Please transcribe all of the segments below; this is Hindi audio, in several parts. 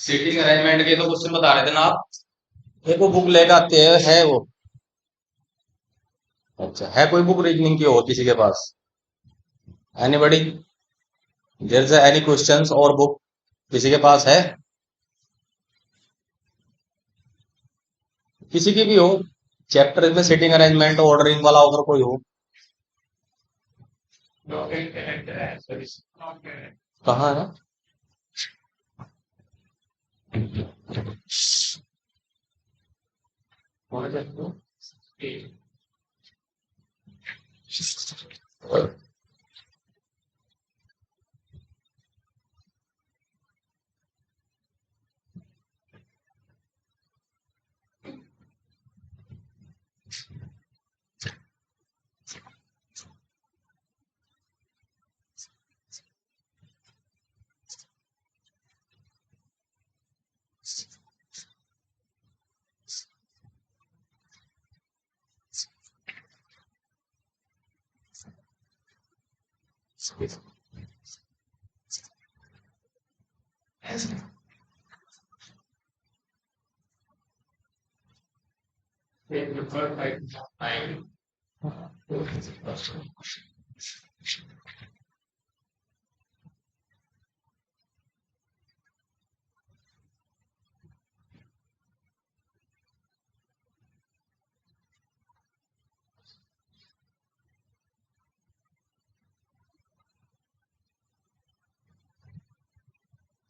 सीटिंग अरेंजमेंट के तो क्वेश्चन बता रहे थे ना आप। एक वो बुक लेकर आते हैं, है वो। अच्छा, है कोई बुक रीजनिंग की हो किसी के पास? Anybody? There is any questions और बुक किसी के पास है? किसी की भी हो, चैप्टर में सीटिंग अरेंजमेंट ऑर्डरिंग वाला अगर कोई हो। कहाँ है?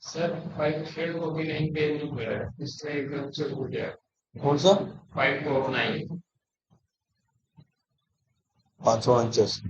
सर 5 को भी नहीं पे नहीं हुआ है, इसलिए एकदम से हो गया। कौन सा? 549। 549।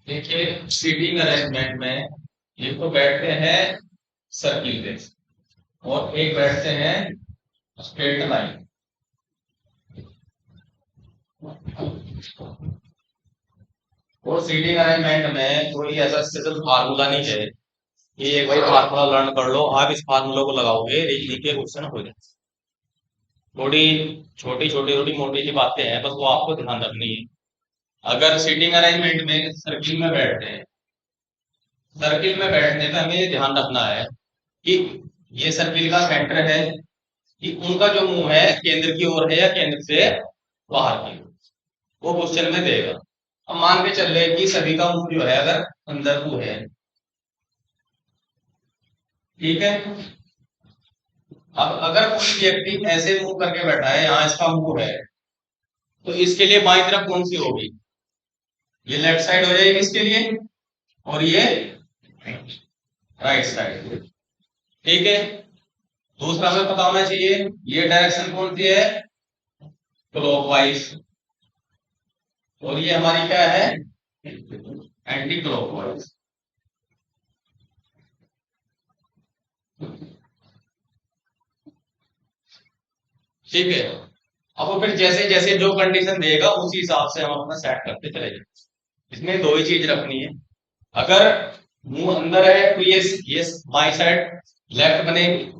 देखिए, सीटिंग अरेंजमेंट में ये तो बैठते हैं सर्किल पे, और एक बैठते हैं स्ट्रेट लाइन। और सीटिंग अरेंजमेंट में कोई ऐसा स्पेशल फार्मूला नहीं है ये एक भाई फार्मूला लर्न कर लो, आप इस फार्मूला को लगाओगे रीजनिंग के क्वेश्चन हो जाए। थोड़ी छोटी छोटी छोटी मोटी सी बातें हैं, बस वो आपको ध्यान रखनी है। अगर सीटिंग अरेंजमेंट में सर्किल में बैठते हैं, सर्किल में बैठने में हमें ये ध्यान रखना है कि ये सर्किल का सेंटर है, कि उनका जो मुंह है केंद्र की ओर है या केंद्र से बाहर की ओर, वो क्वेश्चन में देगा। अब मान के चल रहे कि सभी का मुंह जो है अगर अंदर को है, ठीक है। अब अगर कोई व्यक्ति ऐसे मुंह करके बैठा है, यहाँ इसका मुंह है, तो इसके लिए बाईं तरफ कौन सी होगी? ये लेफ्ट साइड हो जाएगी इसके लिए, और ये राइट साइड, ठीक है। दूसरा हमें पता होना चाहिए ये डायरेक्शन कौन सी है, क्लॉकवाइज, और ये हमारी क्या है, एंटी क्लॉकवाइज। ठीक है। अब वो फिर जैसे जैसे जो कंडीशन देगा उसी हिसाब से हम अपना सेट करते चले जाएंगे। इसमें दो ही चीज रखनी है, अगर मुंह अंदर है तो ये बाई साइड लेफ्ट बनेगी,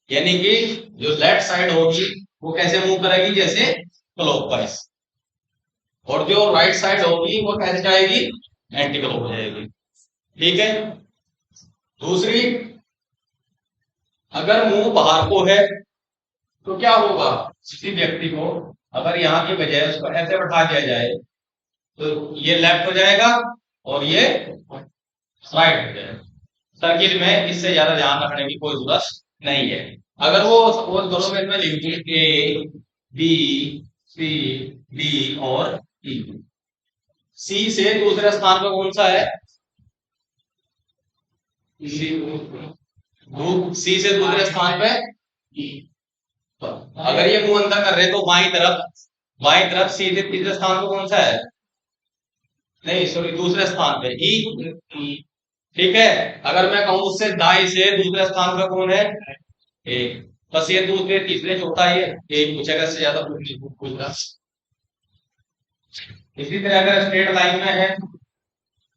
यानी कि जो लेफ्ट साइड होगी वो कैसे मूव करेगी, जैसे क्लॉकवाइज, और जो राइट साइड होगी वो कैसे जाएगी, एंटी क्लॉक हो जाएगी, ठीक है। दूसरी, अगर मुंह बाहर को है तो क्या होगा, किसी व्यक्ति को अगर यहाँ की बजाय उसको ऐसे बैठा दिया जाए तो ये लेफ्ट हो जाएगा और ये राइट हो जाएगा। सर्किल में इससे ज्यादा ध्यान रखने की कोई जरूरत नहीं है। अगर वो सपोज करो मैं इसमें लिख दूं ए बी सी डी और ई, सी से दूसरे स्थान पर कौन सा है, सी से दूसरे स्थान पे ई। तो अगर ये मुंह अंदर कर रहे हैं तो बाई तरफ सी से तीसरे स्थान पे कौन सा है, नहीं सॉरी दूसरे स्थान पे ई, ठीक है। अगर मैं कहूं उससे दाई से दूसरे स्थान पे कौन है, एक, बस ये दूसरे तीसरे चौथा ये एक पूछेगा, इससे ज्यादा पूछना। इसी तरह अगर स्ट्रेट लाइन में है,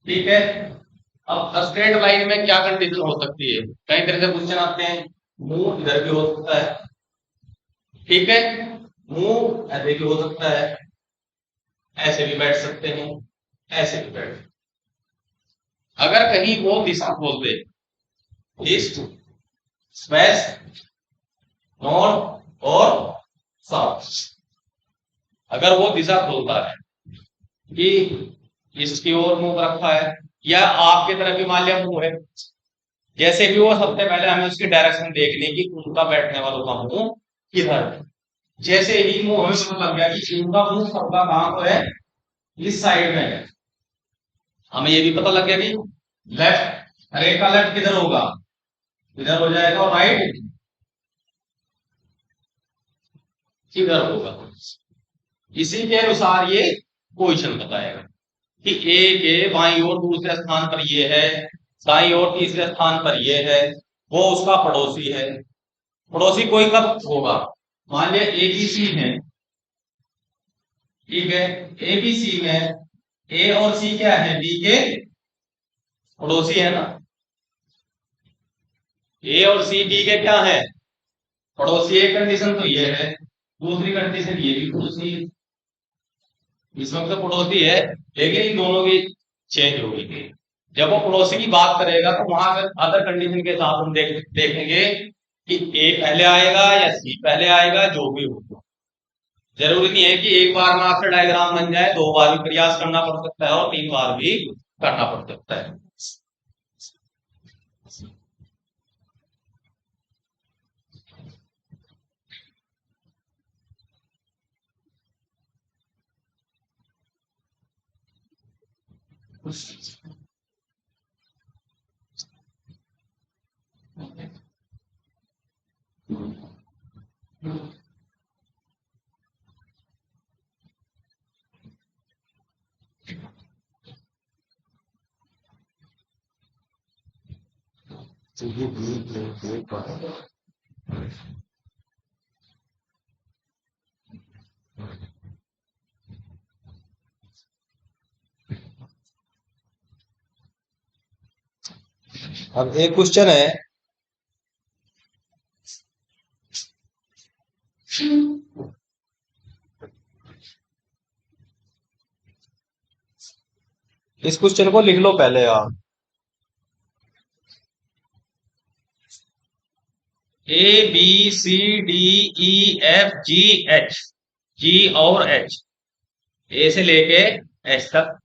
ठीक है। अब स्ट्रेट लाइन में क्या कंडीशन हो सकती है, कई तरह से क्वेश्चन आते हैं। मुंह इधर भी हो सकता है, ठीक है, मुंह ऐसे भी हो सकता है, ऐसे भी बैठ सकते हैं, ऐसे भी बैठ। अगर कहीं वो दिशा बोल दे, ईस्ट वेस्ट नॉर्थ और साउथ, अगर वो दिशा बोलता है कि इसकी ओर मुंह रखा है या आपकी तरफ भी मान लिया मुंह है, जैसे भी वो सबसे पहले हमें उसकी डायरेक्शन देखनी कि उनका बैठने वालों का मुंह किधर है। जैसे ही मुंह हमें पता लग गया कि इनका मुंह सबका कहां पर है, इस साइड में है, हमें ये भी पता लग गया कि लेफ्ट, रेड का लेफ्ट किधर होगा, इधर हो जाएगा, और राइट किधर होगा। इसी के अनुसार ये क्वेश्चन बताएगा कि ए के बाईं ओर दूसरे स्थान पर ये है, दाईं ओर तीसरे स्थान पर ये है, वो उसका पड़ोसी है। पड़ोसी कोई कब होगा, मान लिया ए बी सी है, ठीक है, ए बी सी में ए और सी क्या है, बी के पड़ोसी है ना, ए और सी डी के क्या है, पड़ोसी। एक कंडीशन तो ये है, दूसरी कंडीशन ये भी पड़ोसी है, इस वक्त तो पड़ोसी है, लेकिन इन दोनों की चेंज होगी। जब वो पड़ोसी की बात करेगा तो वहां अगर अदर कंडीशन के साथ हम देखेंगे कि ए पहले आएगा या सी पहले आएगा, जो भी होगा। जरूरी नहीं है कि एक बार में आपका डायग्राम बन जाए, दो बार भी प्रयास करना पड़ सकता है और तीन बार भी करना पड़ सकता है। अब एक क्वेश्चन है, इस क्वेश्चन को लिख लो पहले आप। ABCDEFGH, जी और एच, ए से लेके एच तक।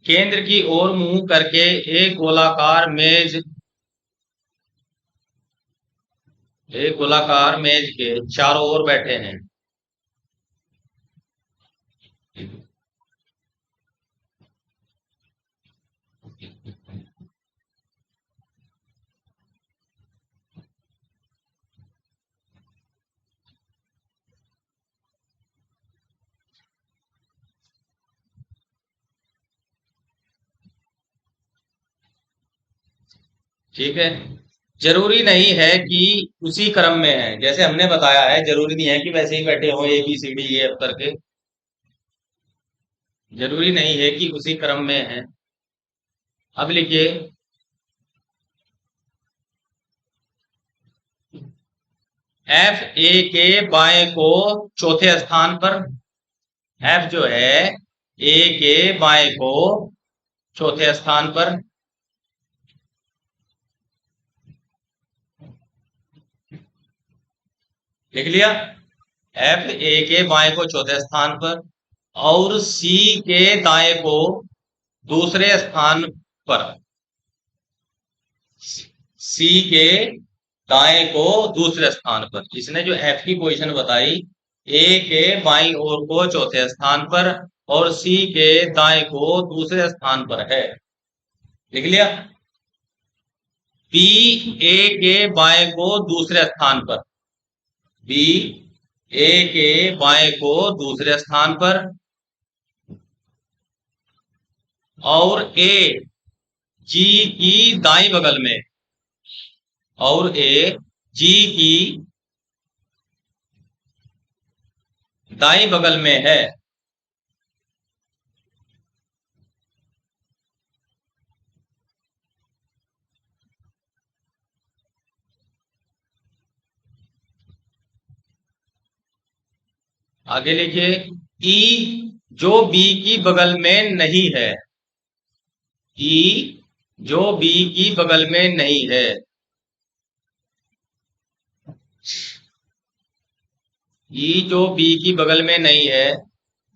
केंद्र की ओर मुंह करके एक गोलाकार मेज के चारों ओर बैठे हैं। ठीक है, जरूरी नहीं है कि उसी क्रम में है, जैसे हमने बताया है जरूरी नहीं है कि वैसे ही बैठे हो ABCDEF करके, जरूरी नहीं है कि उसी क्रम में है। अब लिखिए, FA के बाएं को चौथे स्थान पर, F जो है A के बाएं को चौथे स्थान पर, लिख लिया। FA के बाएं को चौथे स्थान पर और C के दाएं को दूसरे स्थान पर, C के दाएं को दूसरे स्थान पर। इसने जो F की पोजीशन बताई, A के बाईं ओर को चौथे स्थान पर और C के दाएं को दूसरे स्थान पर है, लिख लिया। B A के बाएं को दूसरे स्थान पर, B A के बाएं को दूसरे स्थान पर और A G की दाईं बगल में, और A G की दाईं बगल में है। आगे लिखिए, E जो B की बगल में नहीं है, E जो B की बगल में नहीं है, E जो B की बगल में नहीं है,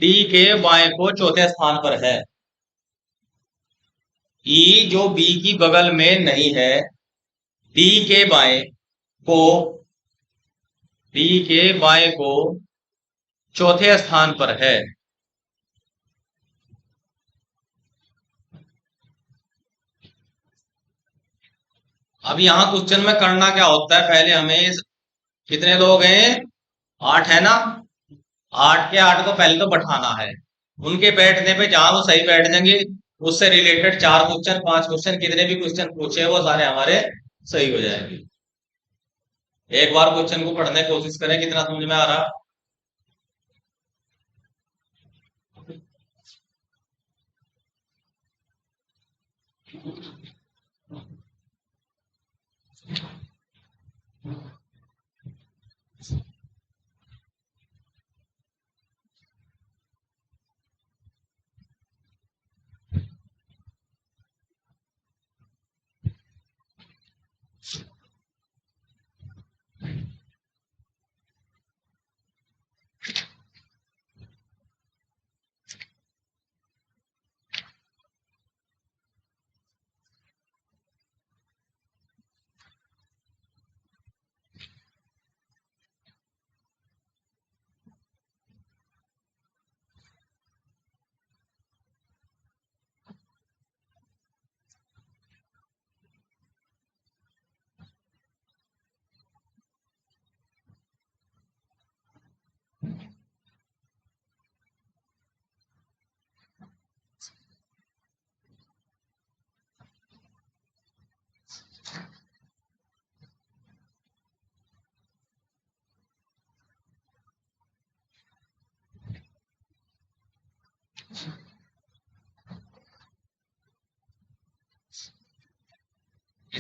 D के बाएं को चौथे स्थान पर है। E जो B की बगल में नहीं है, D के बाएं को, D के बाएं को चौथे स्थान पर है। अब यहां क्वेश्चन में करना क्या होता है, पहले हमें कितने लोग हैं, 8 है ना, 8 के 8 को पहले तो बैठाना है। उनके बैठने पे जहां वो सही बैठ जाएंगे, उससे रिलेटेड 4 क्वेश्चन 5 क्वेश्चन कितने भी क्वेश्चन पूछे वो सारे हमारे सही हो जाएंगे। एक बार क्वेश्चन को पढ़ने की कोशिश करें, कितना समझ में आ रहा।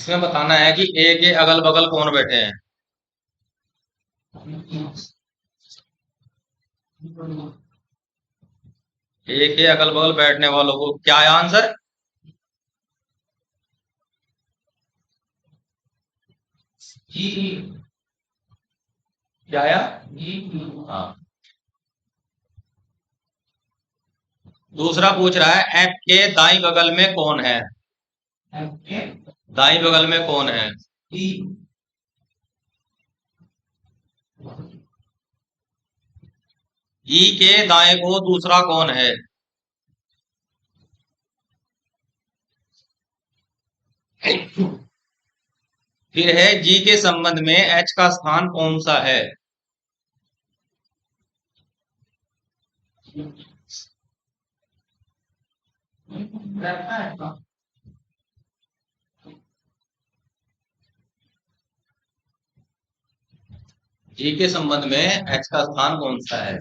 इसमें बताना है कि ए के अगल बगल कौन बैठे हैं। ए के अगल बगल बैठने वालों को क्या है आंसर? क्या आया? हाँ। दूसरा पूछ रहा है एफ के दाई बगल में कौन है? दाई बगल में कौन है? ई के दाएं को दूसरा कौन है? फिर है जी के संबंध में एच का स्थान कौन सा है? जी के संबंध में एच का स्थान कौन सा है?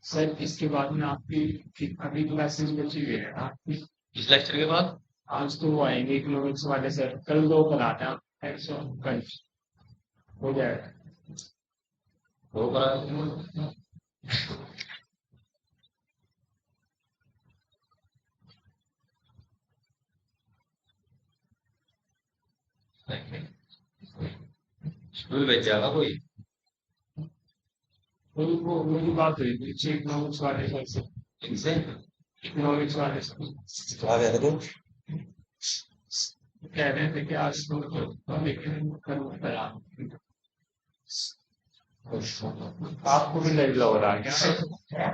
सर इसके बाद में आपकी अभी क्लासेस बची हुई है आपकी। इस लेक्चर के बाद आज तो वो आएंगे इकोनॉमिक्स वाले सर, कल दो कराना है सो कल हो जाएगा। वो करा स्कूल भेज जाएगा कोई। वो मेरी बात हुई थी इकोनॉमिक्स वाले सर से, इनसे इकोनॉमिक्स वाले सर क्या कह रहे थे? कह रहे थे कि आज तो लेकिन कल करा। आपको भी नजला हो रहा है क्या?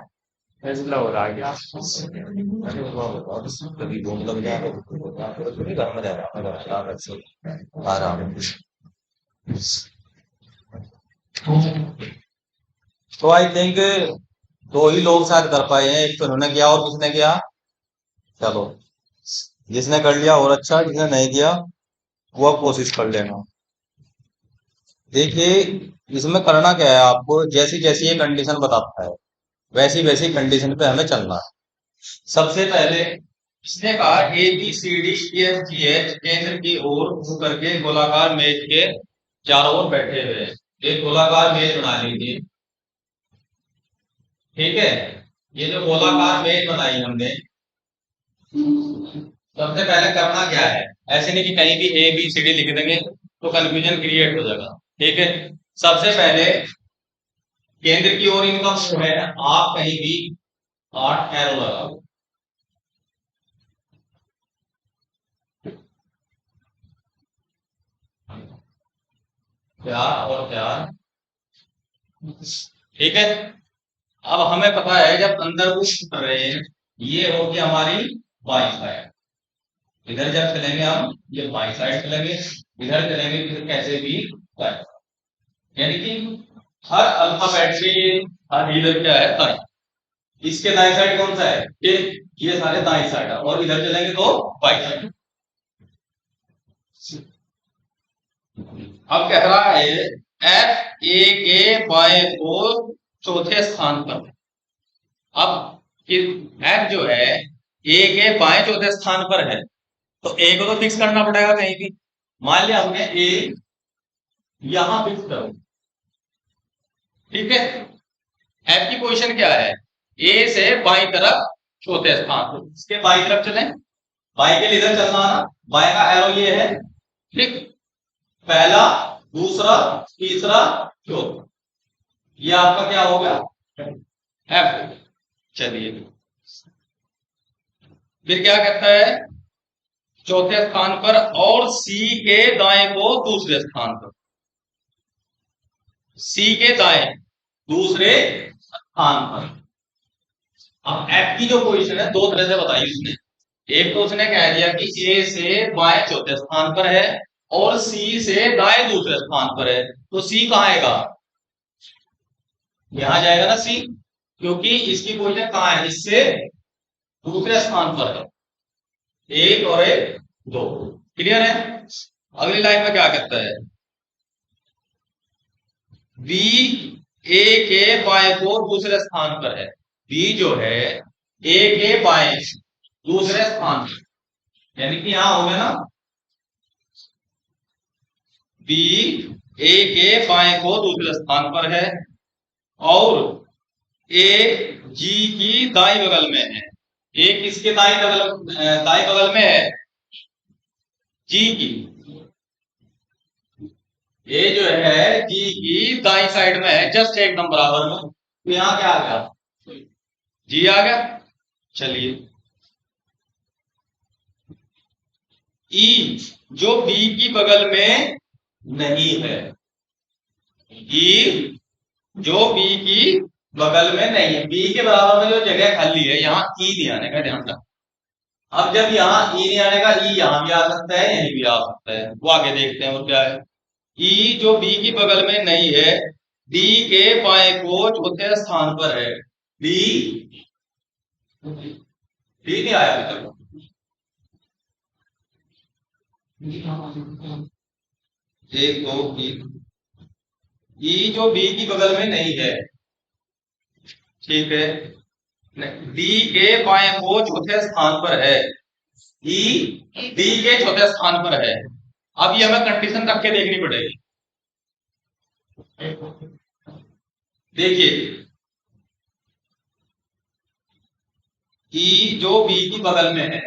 नजला हो रहा है क्या? कभी घूम लग जाए तो घर में रह रहा आराम। तो आई थिंक दो ही लोग शायद कर पाए हैं, एक तो उन्होंने किया और किसने किया? चलो जिसने कर लिया और अच्छा, जिसने नहीं किया वो अब कोशिश कर लेना। देखिए इसमें करना क्या है, आपको जैसी जैसी ये कंडीशन बताता है वैसी वैसी कंडीशन पे हमें चलना है। सबसे पहले इसने कहा A B C D E F G H केंद्र की ओर मुंह करके गोलाकार मेज के चारों ओर बैठे हुए हैं। एक गोलाकार मेज बना लीजिए, ठीक है। ये जो गोलाकार मेज बनाई हमने, सबसे पहले करना क्या है, ऐसे नहीं कि कहीं भी ए बी सी डी लिख देंगे तो कंफ्यूजन क्रिएट हो जाएगा, ठीक है। सबसे पहले केंद्र की ओर इनका मुंह है, आप कहीं भी 8 एरो लगाओ। प्यार और प्यार, ठीक है। अब हमें पता है जब अंदर कुछ कर रहे हैं, ये होगी हमारी बाई साइड। इधर जब चलेंगे हम, ये बाई साइड चलेंगे, इधर चलेंगे फिर कैसे भी दाएं। यानी कि हर अल्फाबेट के हर इधर क्या है दाएं। इसके दाएं साइड कौन सा है? ये सारे दाएं साइड है, और इधर चलेंगे तो बाई साइड। अब कह रहा है एफ ए के बाएं को चौथे स्थान पर। अब एफ जो है ए के बाएं चौथे स्थान पर है, तो ए को तो फिक्स करना पड़ेगा कहीं भी। मान लिया हमने ए यहां फिक्स करो, ठीक है। एफ की पोजीशन क्या है? ए से बाई तरफ चौथे स्थान पर, इसके बाई तरफ चले, बाई के लिए इधर चलना ना, बाएं का एरो ये है, ठीक। पहला, दूसरा, तीसरा, चौथा, ये आपका क्या होगा? एफ। चलिए फिर क्या कहता है, चौथे स्थान पर और सी के दाएं को दूसरे स्थान पर, सी के दाएं दूसरे स्थान पर। अब एफ की जो पोजीशन है दो तरह से बताई उसने। एक तो उसने कह दिया कि ए से बाएं चौथे स्थान पर है और सी से दाएं दूसरे स्थान पर है, तो सी कहां आएगा, यहां जाएगा ना सी, क्योंकि इसकी पोजीशन कहां है, इससे दूसरे स्थान पर है, एक और एक दो। क्लियर है। अगली लाइन में क्या कहता है, बी ए के बाएं को दूसरे स्थान पर है, बी जो है ए के बाएं दूसरे स्थान पर, यानी कि यहां हो गया ना, बी ए के बाएं को दूसरे स्थान पर है और ए जी की दाई बगल में है। ए किसके दाई बगल में है, जी की। ए जो है जी की दाई साइड में है, जस्ट एकदम बराबर में, तो यहां क्या आ गया, जी आ गया। चलिए, ई जो बी की बगल में नहीं है, ई जो बी की बगल में नहीं है, बी के बराबर में जो जगह खाली है यहां ई नहीं आने का, ध्यान रखना। अब जब यहाँ ई नहीं आने का, ई यहां भी आ सकता है, यहीं भी आ सकता है, वो आगे देखते हैं। और क्या है, ई जो बी की बगल में नहीं है, डी के बाएं को चौथे स्थान पर है, डी डी नहीं आया अभी तक, एक दो तीन, ई जो बी की बगल में नहीं है, ठीक है, डी के बाएं को चौथे स्थान पर है, ई डी के चौथे स्थान पर है। अब ये हमें कंडीशन रख के देखनी पड़ेगी। देखिए, ई जो बी की बगल में है,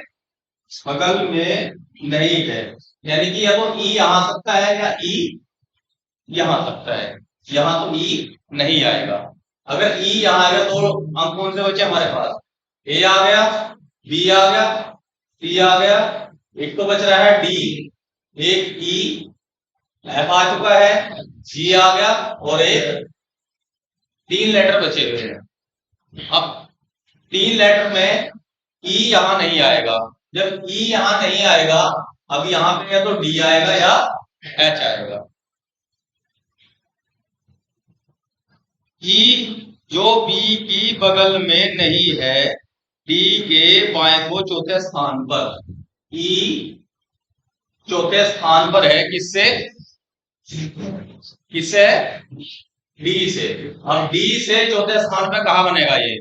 बगल में नहीं है, यानी कि या तो ई यहां आ सकता है या ई यहां आ सकता है, यहां तो ई नहीं आएगा। अगर ई यहां आ गया तो अंक कौन से बचे हमारे पास, ए आ गया, बी आ गया, सी आ गया, एक तो बच रहा है डी, एक ई, एफ आ चुका है, जी आ गया और एक, तीन लेटर बचे हुए हैं। अब तीन लेटर में ई यहां नहीं आएगा, जब ई यहां नहीं आएगा, अब यहां पे या तो डी आएगा या एच आएगा। ई जो बी की बगल में नहीं है, डी के बाएं को चौथे स्थान पर, ई चौथे स्थान पर है, किससे, किससे, डी से। अब डी से चौथे स्थान पे कहा बनेगा ये,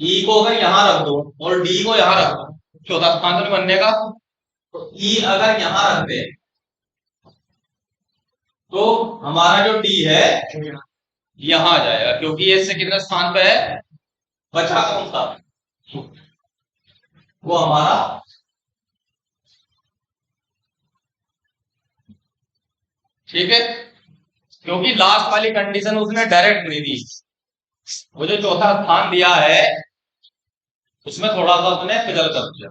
ई को अगर यहां रख दो और डी को यहां रख दो, चौथा स्थान तो बनने का, तो ई अगर यहां रख दे तो हमारा जो डी है यहां आ जाएगा, क्योंकि ये इससे कितने स्थान पे है, बचा कौन सा, वो हमारा ठीक है, क्योंकि लास्ट वाली कंडीशन उसने डायरेक्ट नहीं दी, वो जो चौथा स्थान दिया है उसमें थोड़ा सा उसने फिजल कर दिया।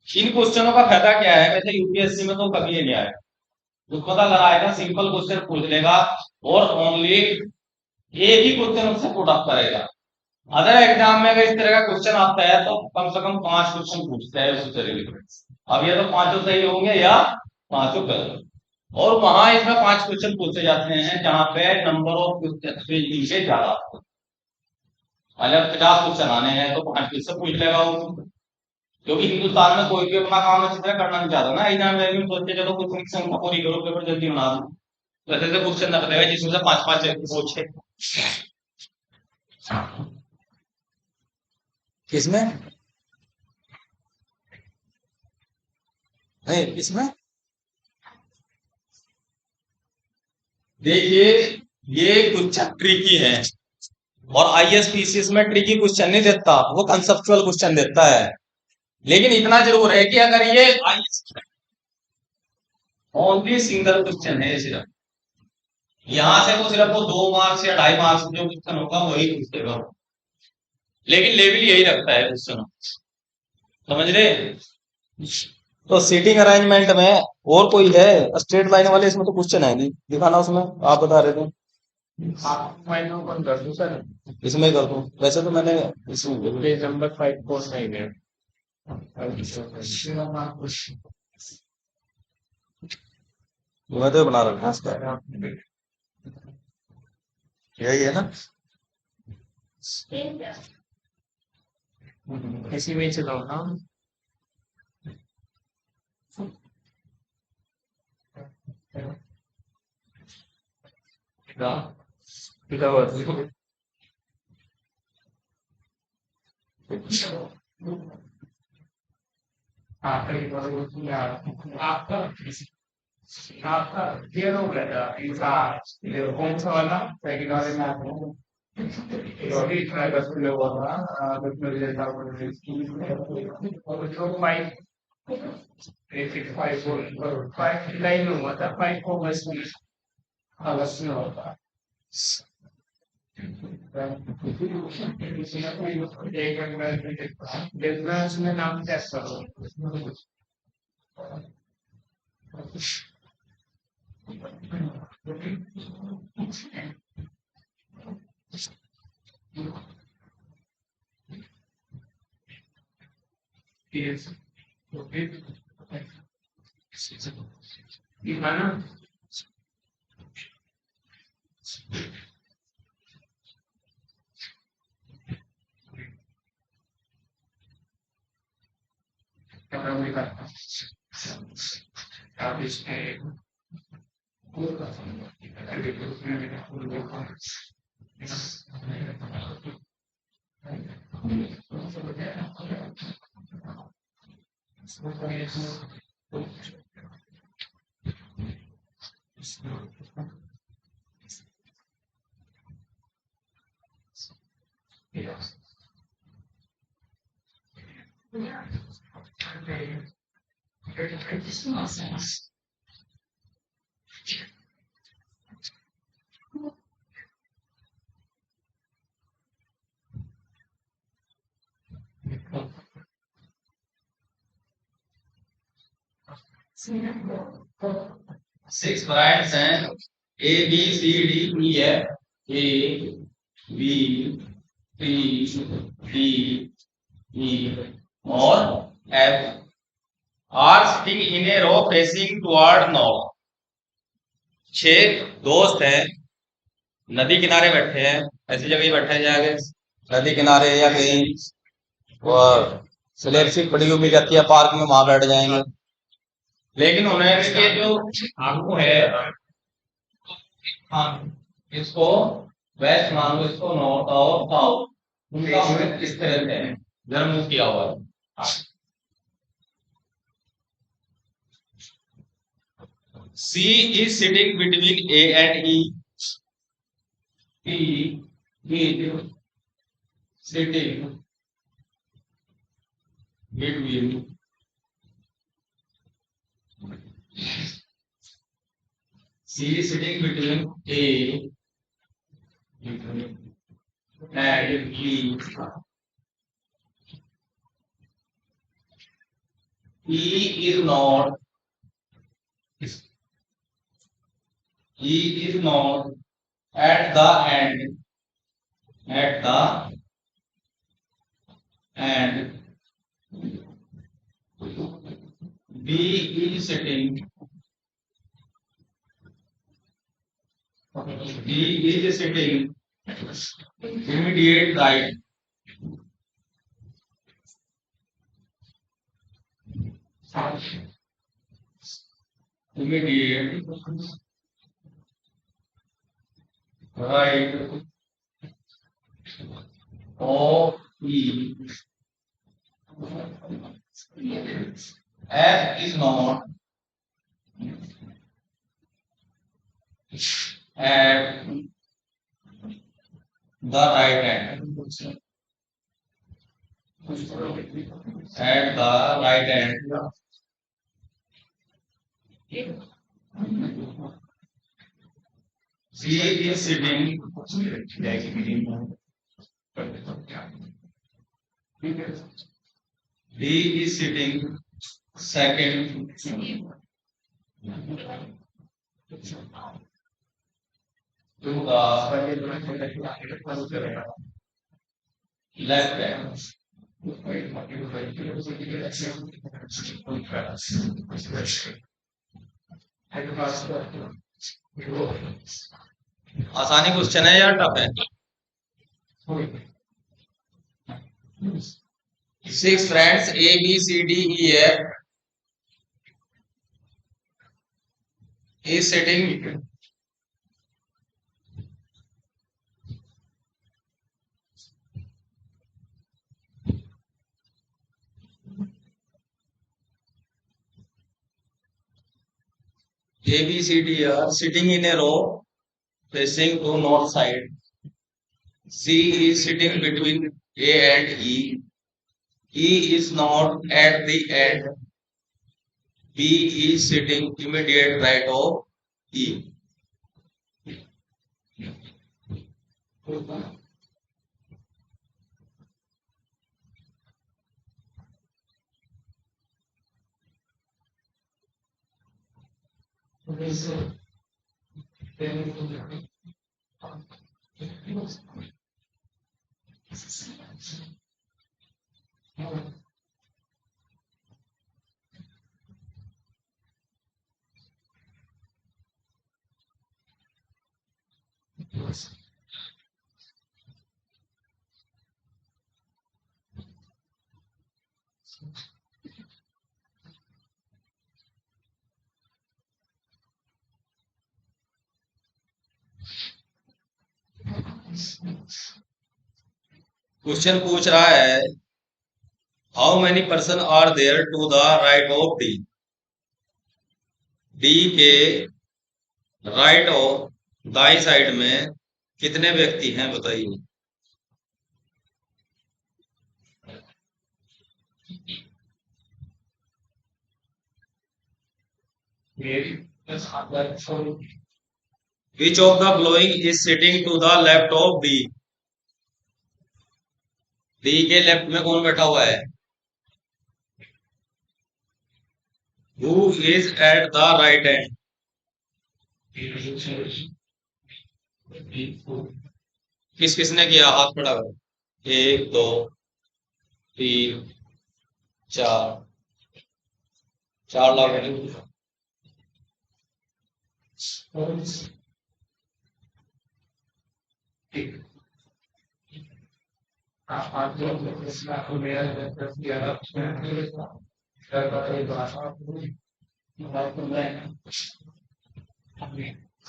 इन क्वेश्चनों का फायदा क्या है, वैसे यूपीएससी में तो कभी नहीं आया, उसको पता लगाएगा, सिंपल क्वेश्चन पूछ लेगा और ओनली एक ही क्वेश्चन उससे पुट अप करेगा। अदर एग्जाम में अगर इस तरह का क्वेश्चन आता है तो कम से कम 5 क्वेश्चन पूछते हैं उससे रिलेटेड। अब ये तो पांचों सही होंगे या पांचों गलत, और वहां इसमें 5 क्वेश्चन पूछे जाते हैं जहां पे नंबर ऑफ क्वेश्चन से ज्यादा, अगर 50 क्वेश्चन आने हैं तो 5 क्वेश्चन पूछ लेगा वो, क्योंकि हिंदुस्तान में कोई भी अपना काम अच्छी तरह करना नहीं चाहता ना, एग्जाम में सोचते चलो कुछ क्वेश्चन को पूरी करो, पेपर जल्दी बना दो, तो ऐसे क्वेश्चन रख देगा जिसमें से 5-5 पूछे। किसमें नहीं, इसमें देखिए ये क्वेश्चन ट्रिकी है, और आईएसपीसीएस में ट्रिकी क्वेश्चन नहीं देता, वो कंसेप्चुअल क्वेश्चन देता है। लेकिन इतना जरूर है कि अगर ये ओनली सिंगल क्वेश्चन है, सिर्फ यहां से वो सिर्फ वो 2 मार्क्स या 2.5 मार्क्स जो क्वेश्चन होगा वही पूछेगा, लेकिन लेवल यही रखता है क्वेश्चन, समझ रहे? तो सीटिंग अरेंजमेंट में और कोई है स्ट्रेट लाइन वाले? इसमें तो क्वेश्चन है नहीं, दिखाना उसमें, आप बता रहे थे। आप मैं ओपन कर दूं सर? इसमें ही कर दो, वैसे तो मैंने इसमें पेज नंबर 549 है। मैं तो बना रखा है इसका, यही है ना? इसी में चलाओ ना। आपका आपका क्लियर हो गया था इनका? कौन सा वाला सेकंड वाले में आपको अभी ट्राई कर सकते हो वाला बट मेरे लिए और जो 5 लाइन में हुआ था, 5 को बस में अगस्त में होता। बिजनेस में नाम चेक करो। गीमाना क्या मैं करता आप इसमें सिक्स ब्रांड्स हैं, ए बी सी डी ई है, ए बी सी डी ई और F are sitting in a row facing toward north. 6 दोस्त हैं, नदी किनारे बैठे हैं, ऐसी जगह ही बैठे जाके नदी किनारे या कहीं और स्लेब सीट पड़ी हुई मिल जाती है पार्क में, वहां बैठ जाएंगे। लेकिन उन्हें ये जो आपको है, हाँ, इसको वेस्ट मानो, इसको नॉर्थ और साउथ, उनका मूव किस तरह से है, इधर मूव किया हुआ है। C is sitting between A and E. E is sitting between C is sitting between A and E. E is not at the end. At the end, B is sitting. B is sitting immediate right. Immediate right of E. F is not at the right hand. At the right hand. C is sitting ठीक है। D is sitting second to the left hand. आसानी क्वेश्चन है या टफ है? 6 friends A B C D E F is sitting A B C D are sitting in a row facing to north side. C is sitting between A and E. E is not at the end. B is sitting immediate right of E. Question पूछ रहा है how many person are there to the right of D. D के राइट ऑफ दाई साइड में कितने व्यक्ति हैं बताइए. Which of the following is sitting to the left of D? D के लेफ्ट में कौन बैठा हुआ है? Who is at the right hand? किस किसने किया हाथ खड़ा कर. 1 2 3 4 4 लाख. आप जो आपको मेरा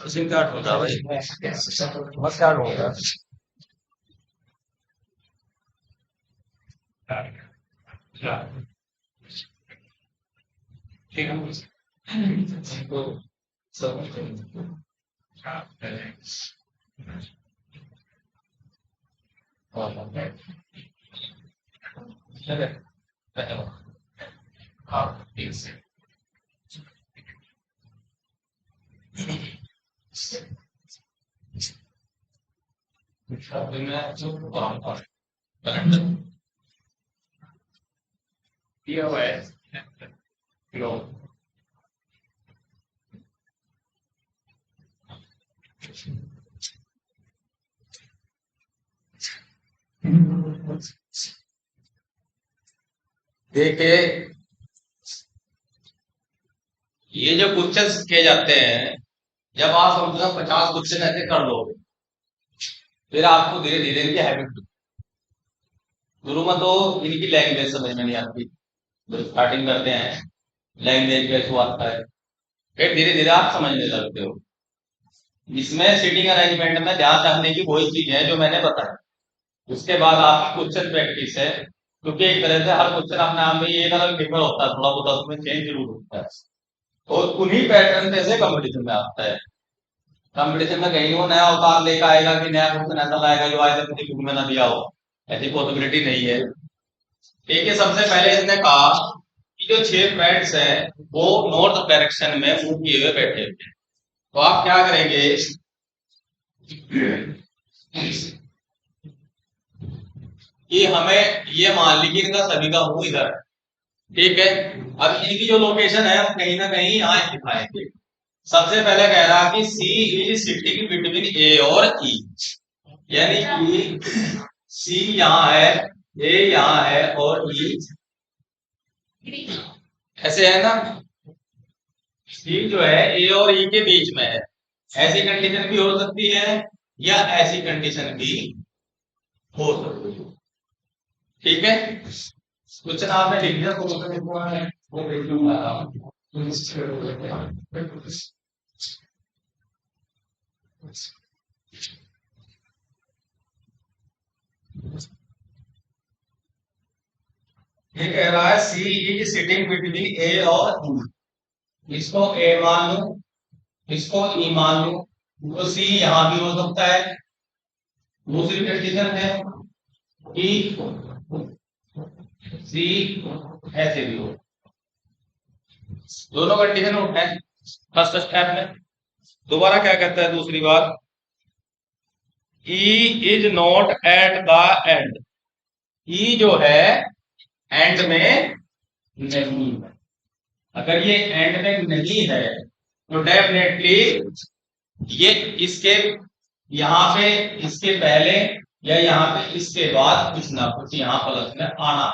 सिम कार्ड होता भाई. बहुत कार्ड होगा. ठीक है तो सब हाँ ठीक से दिया हुआ है लो देखिए ये जो क्वेश्चन किए जाते हैं जब आप कम से कम 50 क्वेश्चन ऐसे कर लोगे फिर आपको धीरे धीरे इनकी हैबिट. शुरू में तो इनकी लैंग्वेज समझ में नहीं आती. जब स्टार्टिंग करते हैं लैंग्वेज कैसे आता है फिर धीरे धीरे आप समझने लगते हो. इसमें सीटिंग अरेंजमेंट में ध्यान रखने की वही चीज है जो मैंने बताया. उसके बाद आपकी क्वेश्चन प्रैक्टिस है क्योंकि एक तरह से हर क्वेश्चन अपने आप में एक अलग पेपर होता है. थोड़ा बहुत उसमें चेंज जरूर होता है और उन्हीं पैटर्न से कंपटीशन में आता है. कंपटीशन में कहीं वो नया अवतार लेकर आएगा कि नया क्वेश्चन ऐसा लाएगा जो आज तक बुक में ना दिया हो. ऐसी पॉसिबिलिटी नहीं है. ठीक है. सबसे पहले इसने कहा कि जो 6 फ्रेंड्स हैं वो नॉर्थ डायरेक्शन में मूव किए हुए बैठे हैं. तो आप क्या करेंगे कि हमें ये मान ली कि इनका सभी का मुंह इधर है, ठीक है। अब इनकी जो लोकेशन है हम कहीं ना कहीं यहाँ दिखाएंगे। सबसे पहले कह रहा कि सी इज सिटिंग बिटवीन ए और ई, यानी कि सी यहाँ है, ए यहाँ है और ई ऐसे है ना। सी जो है ए और ई के बीच में है। ऐसी कंडीशन भी हो सकती है या ऐसी कंडीशन भी हो सकती है, ठीक है। क्वेश्चन आपने लिख दिया तो वो देख लूंगा। ये कह रहा है सी इज सिटिंग बिटवीन ए और ई, इसको ए मान लो, इसको ई मान लो, तो सी यहां भी हो सकता है। दूसरी कंडीशन है कि सी ऐसे भी हो। दोनों कंडीशन उठाए फर्स्ट स्टेप में। दोबारा क्या कहता है दूसरी बार, E is not at the end, E जो है एंड में नहीं है। अगर ये एंड में नहीं है तो डेफिनेटली ये इसके यहां पे इसके पहले या यहाँ पे इसके बाद कुछ ना कुछ यहाँ प्लस में आना।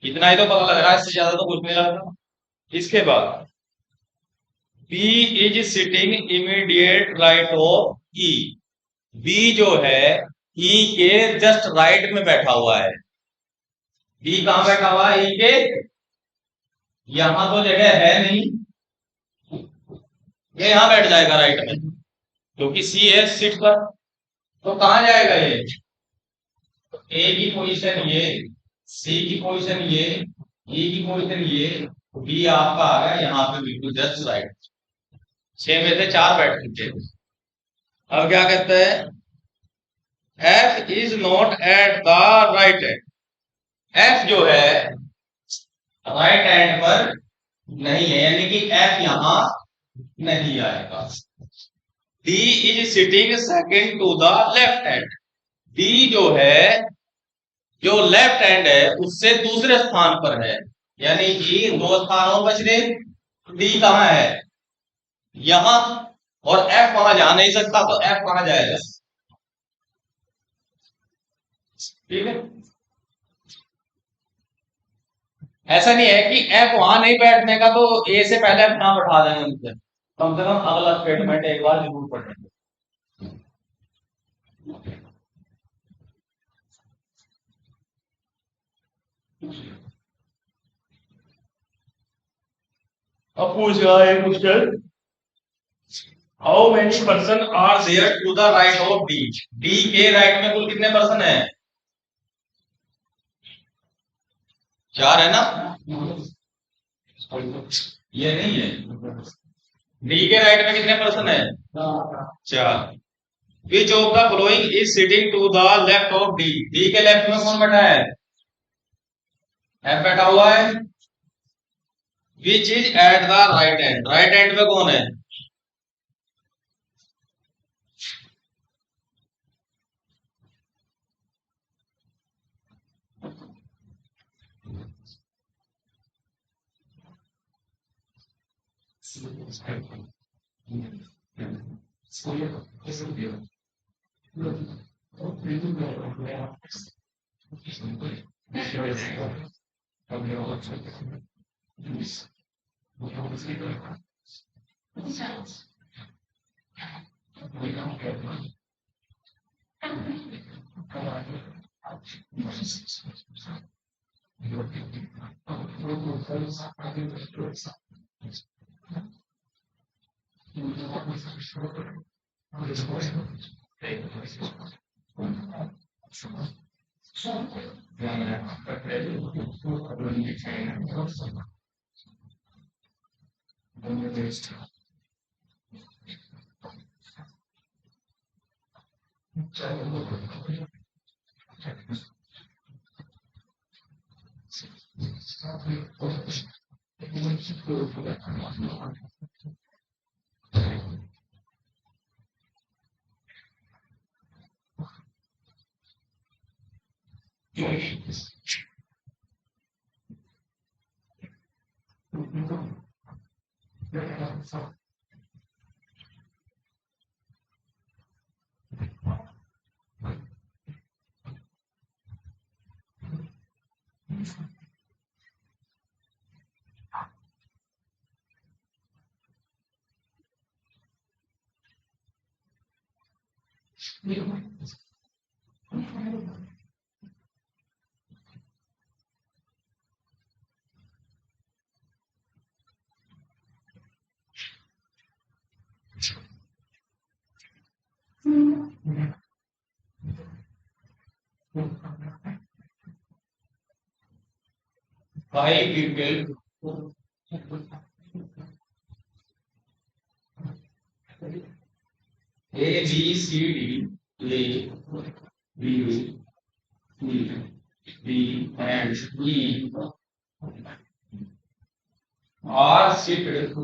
इतना ही तो पता लग रहा है, इससे ज्यादा तो कुछ नहीं लग रहा। इसके बाद B is sitting immediate right of E, B जो है ई के जस्ट राइट में बैठा हुआ है। बी कहां बैठा हुआ है, ई के यहां तो जगह है नहीं, ये यहां बैठ जाएगा राइट में क्योंकि सी है सीट पर। तो कहां जाएगा ये, ए की पोजीशन ये, सी की पोजीशन ये, ई की पोजीशन ये, बी आपका आ गया यहाँ पे बिल्कुल जस्ट राइट। 6 में से 4 बैठ चुके हैं। अब क्या कहते हैं, F is not at the right and, F जो है राइट एंड पर नहीं है, यानी कि एफ यहां नहीं आएगा। D is sitting second to the left hand, D जो है जो लेफ्ट हैंड है उससे दूसरे स्थान पर है, यानी कि 2 स्थानों बच रहे। डी कहां है, यहां, और एफ वहां जा नहीं सकता तो एफ कहां जाएगा, ठीक है। ऐसा नहीं है कि एफ वहां नहीं बैठने का तो ए से पहले एफ यहां बैठा देंगे उनसे, कम से कम अगला स्टेटमेंट एक बार जरूर पढ़ेंगे। अब पूछ रहा है question, how many person are there to the right of D, D के राइट में कुल कितने पर्सन है, 4 है ना। ये नहीं है, डी के राइट में कितने पर्सन है, 4। Which of the following is sitting to the left of D, D के लेफ्ट में कौन बैठा है, एफ बैठा हुआ है। Which is at the right end, right end में कौन है, Five people A, B, C, D, A, B, C, D, and E are seated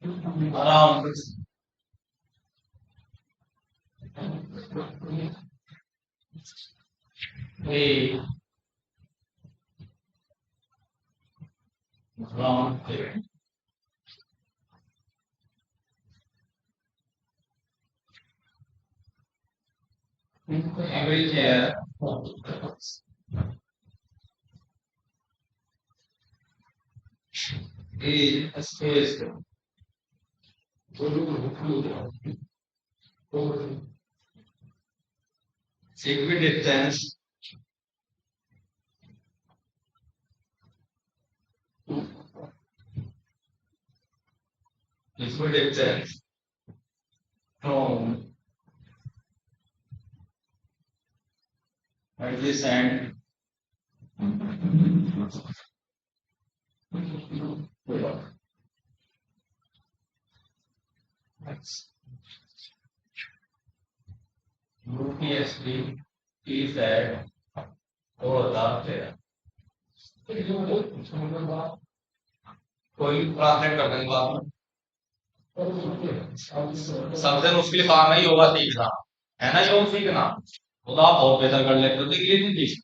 around a round table. Every chair is spaced equidistance equidistance from adjacent UPSD is that or the chair. कोई ट्रांसलेट कर देंगे बाद में सबसे मुश्किल काम है योगा सीखना है ना योग सीखना वो तो आप बहुत बेहतर कर लेते हो तो इंग्लिश नहीं सीख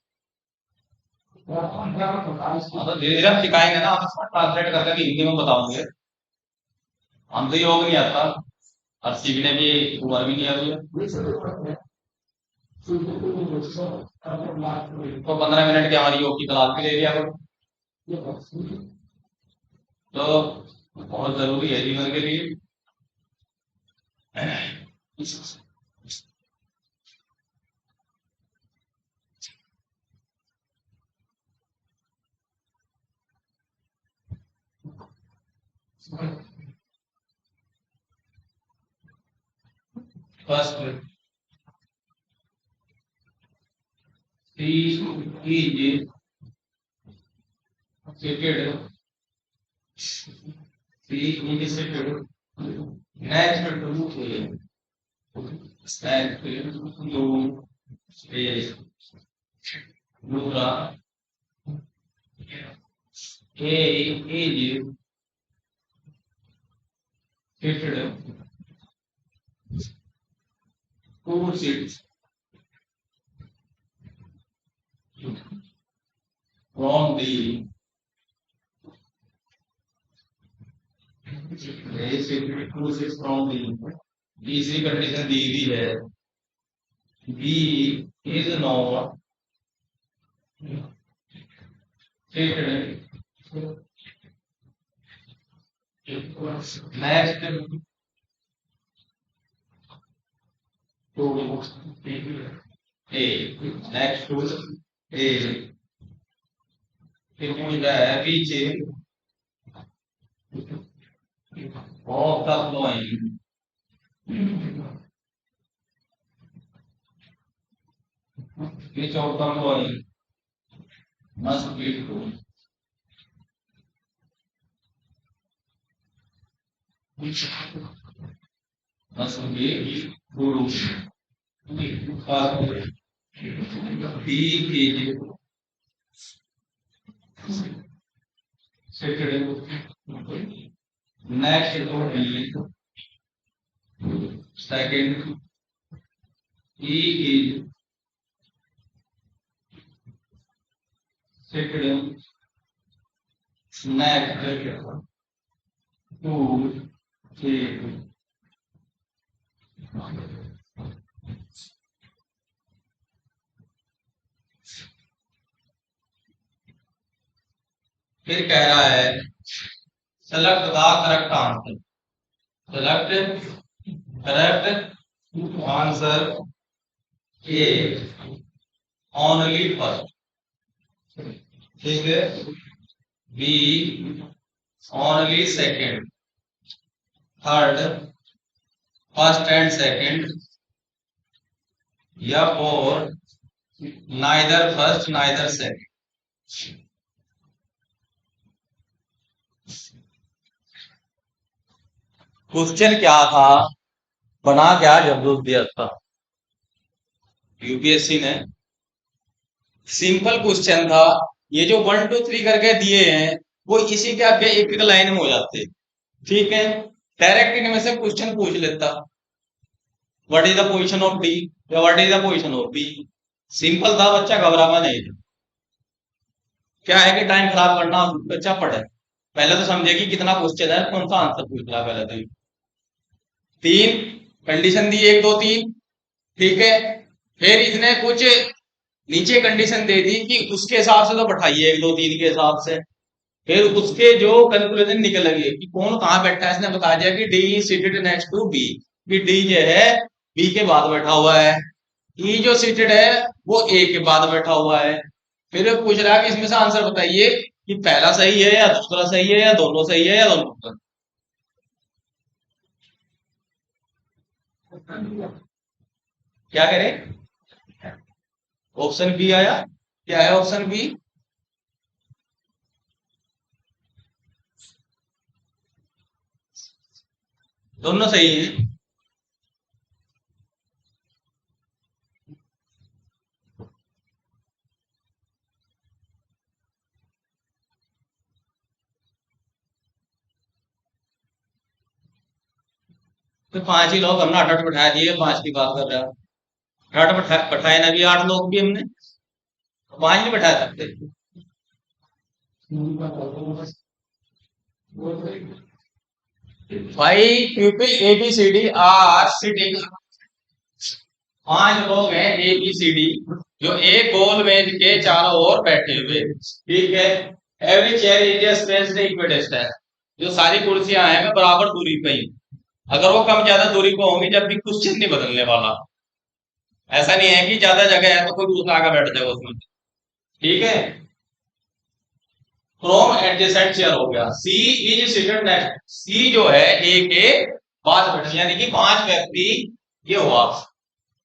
तो धीरे धीरे हम सिखाएंगे ना आप ट्रांसलेट करके भी हिंदी में बताओगे हम तो योग नहीं आता और सीखने की उम्र भी नहीं अभी तो 15 मिनट की हमारी योग की क्लास भी ले लिया करो तो बहुत जरूरी है जीवन के लिए first C is seated. C is seated. Next to A. Next to A. Dura. A is seated. Two seats. From the two seats from the तीसरी कंडीशन दी हुई है B is not seated next to A next to A फिर पूछता है पीछे of the flowing which of the flowing must be true must be true first B is seated next to B second, he is sitting next to a, फिर कह रहा है select the correct answer, select correct answer A only first, ठीक है, B only second, third first and second, या four neither first neither second. Question क्या था, बना क्या जबरदस्त था यूपीएससी ने, सिंपल क्वेश्चन था। ये जो 1 2 3 करके दिए हैं वो इसी के आगे एक एक लाइन में हो जाते, ठीक है। डायरेक्ट इनमें से क्वेश्चन पूछ लेता, what is the position of D या what is the position of B. Simple था, बच्चा घबरावा नहीं था। क्या है कि टाइम खराब करना, बच्चा पढ़े, पहले तो समझे कि कितना क्वेश्चन है, कौन सा आंसर पूछ रहा है। पहले तो 3 कंडीशन दी, 1 2 3, ठीक है। फिर इसने कुछ नीचे कंडीशन दे दी कि उसके हिसाब से तो बैठाइए 1 2 3 के हिसाब से। फिर उसके जो कंक्लूजन निकलेंगे कि कौन कहाँ बैठा है, इसने बता दिया कि D seated next to B, कि डी जो है बी के बाद बैठा हुआ है, ई जो सीटेड है वो ए के बाद बैठा हुआ है। फिर पूछ रहा है कि इसमें से आंसर बताइए कि पहला सही है या दूसरा सही है या दोनों सही है या दोनों। क्या करें, ऑप्शन बी आया, क्या है ऑप्शन बी, दोनों सही है। तो 5 ही लोग हमने 8 बैठा दिए, 5 की बात कर रहा है, 8 बैठाए ना भी, 8 लोग भी हमने, 5 नहीं बैठा सकते। भाई people A B C D are sitting, 5 लोग हैं ए बी सी डी जो एक गोल मेज के चारों ओर बैठे हुए, ठीक है। Every chair is spaced equidistance, जो सारी कुर्सियां हैं मैं बराबर दूरी पे ही, अगर वो कम ज्यादा दूरी पे होंगी जब भी क्वेश्चन नहीं बदलने वाला। ऐसा नहीं है कि ज्यादा जगह है तो कोई दूसरा आगे बैठ जाएगा उसमें, ठीक है। फ्रॉम एडजेसेंट चेयर हो गया, सी इज सीटेड नेक्स्ट, सी जो है ए के पास बैठे, यानी कि 5 व्यक्ति ये हुआ,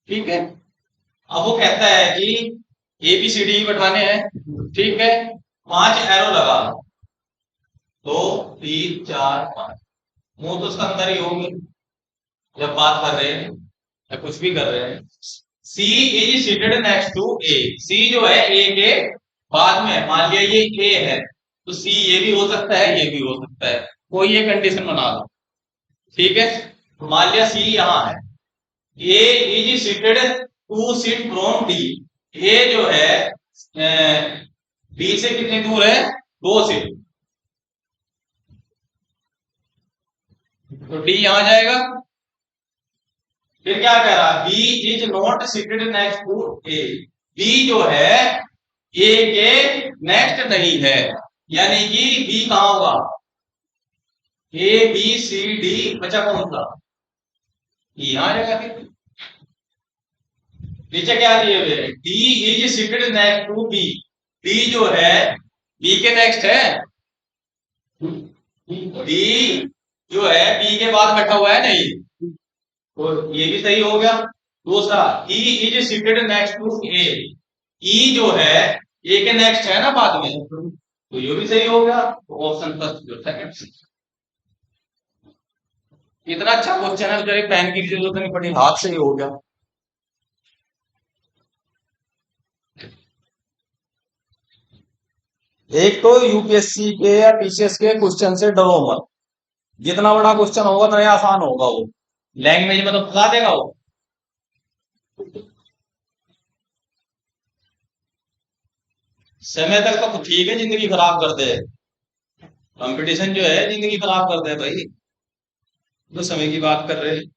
ठीक है। अब वो कहता है कि ए बी सी डी बैठाने हैं, ठीक है, 5 एरो लगा, 2 3 4 5, मुंह तो उसका अंदर ही होंगे जब बात कर रहे हैं या कुछ भी कर रहे हैं। सी इज सीटेड नेक्स्ट टू ए, सी जो है ए के बाद में, मान लिया ये ए है तो सी ये भी हो सकता है ये भी हो सकता है, कोई ये कंडीशन बना लो, ठीक है। मान लिया सी यहां है, A is seated two seat from D, A जो है डी से कितनी दूर है, 2 सीट, तो डी यहां जाएगा। फिर क्या कह रहा, B is not seated next to A, B जो है ए के नेक्स्ट नहीं है, यानी कि बी कहां होगा, ए बी सी डी, बचा कौन सा, यहां आ जाएगा। फिर नीचे क्या दिए हुए, D is seated next to B, D जो है बी के नेक्स्ट है, डी जो है बी के बाद बैठा हुआ है नहीं, तो ये भी सही हो गया। दूसरा, E is seated next to A, E जो है ए के नेक्स्ट है ना बाद में, तो ये भी सही हो गया। तो ऑप्शन फर्स्ट जो सेकंड, इतना अच्छा क्वेश्चन है, बेचारे पेन की जरूरत नहीं पड़ी, हाथ से ही हो गया। एक तो यूपीएससी के या टीसीएस के क्वेश्चन से डरो मत, जितना बड़ा क्वेश्चन होगा उतना आसान होगा वो, लैंग्वेज में तो फंसा देगा वो। समय तक तो ठीक है, जिंदगी खराब कर दे। कंपटीशन जो है जिंदगी खराब कर दे भाई, तो समय की बात कर रहे हैं।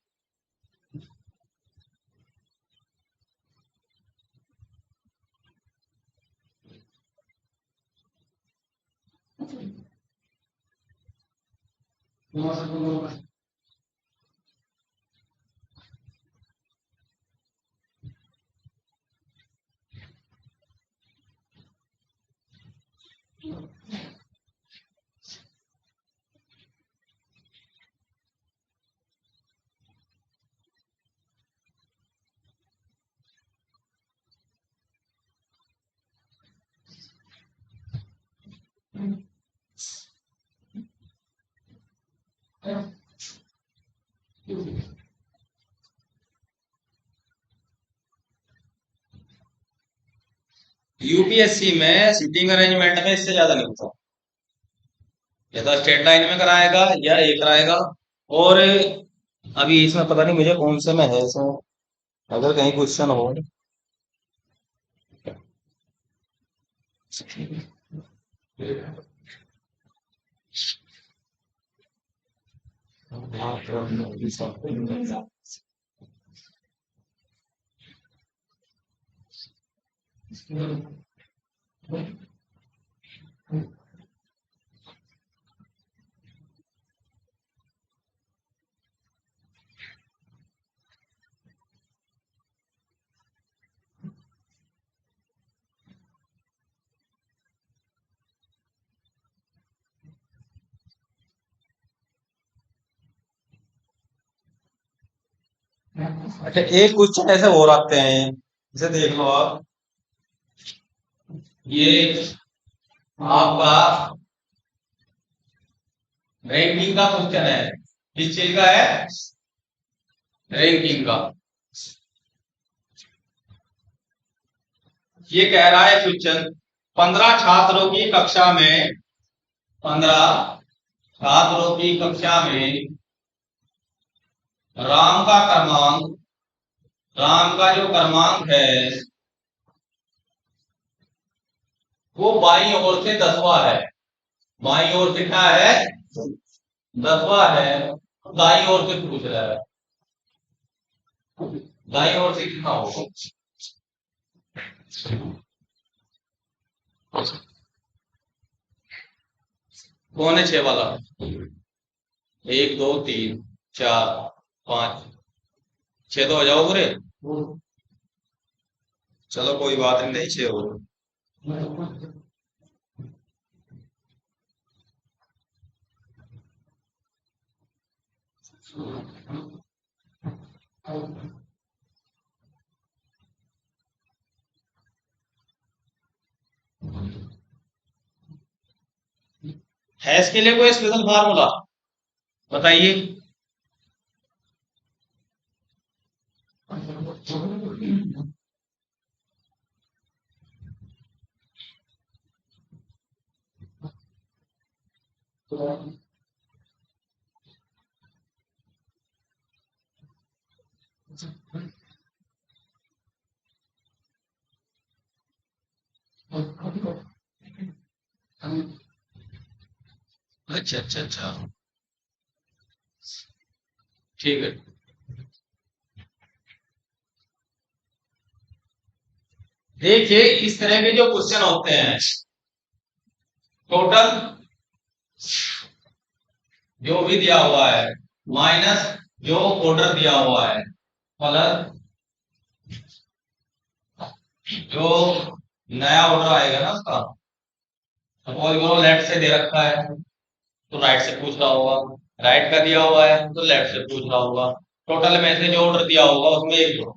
यूपीएससी में सीटिंग अरेंजमेंट में इससे ज्यादा नहीं होता। या तो स्ट्रेट लाइन में कराएगा या एक कराएगा। और अभी इसमें पता नहीं मुझे कौन से में है इसमें, अगर कहीं क्वेश्चन हो। अच्छा, एक क्वेश्चन ऐसे और आते हैं, इसे देख लो आप। ये आपका रैंकिंग का क्वेश्चन है। किस चीज का है? रैंकिंग का। ये कह रहा है क्वेश्चन, 15 छात्रों की कक्षा में 15 छात्रों की कक्षा में राम का क्रमांक, राम का जो क्रमांक है वो बाईं ओर से 10वां है। बाईं ओर से क्या है? 10वां है। दाईं ओर से पूछ रहा है, दाईं ओर से कितना होगा? कौन है 6 वाला? 1 2 3 4 5 6 तो हो जाओ पूरे। चलो कोई बात नहीं, 6 हो। है इसके लिए कोई स्पेशल फार्मूला बताइए? अच्छा अच्छा अच्छा, ठीक है। देखिए, इस तरह के जो क्वेश्चन होते हैं, टोटल जो भी दिया हुआ है माइनस जो ऑर्डर दिया हुआ है प्लस जो नया ऑर्डर आएगा ना उसका। सपोज करो लेफ्ट से दे रखा है तो राइट से पूछ रहा होगा, राइट का दिया हुआ है तो लेफ्ट से पूछ रहा होगा। टोटल में से जो ऑर्डर दिया होगा उसमें एक दो।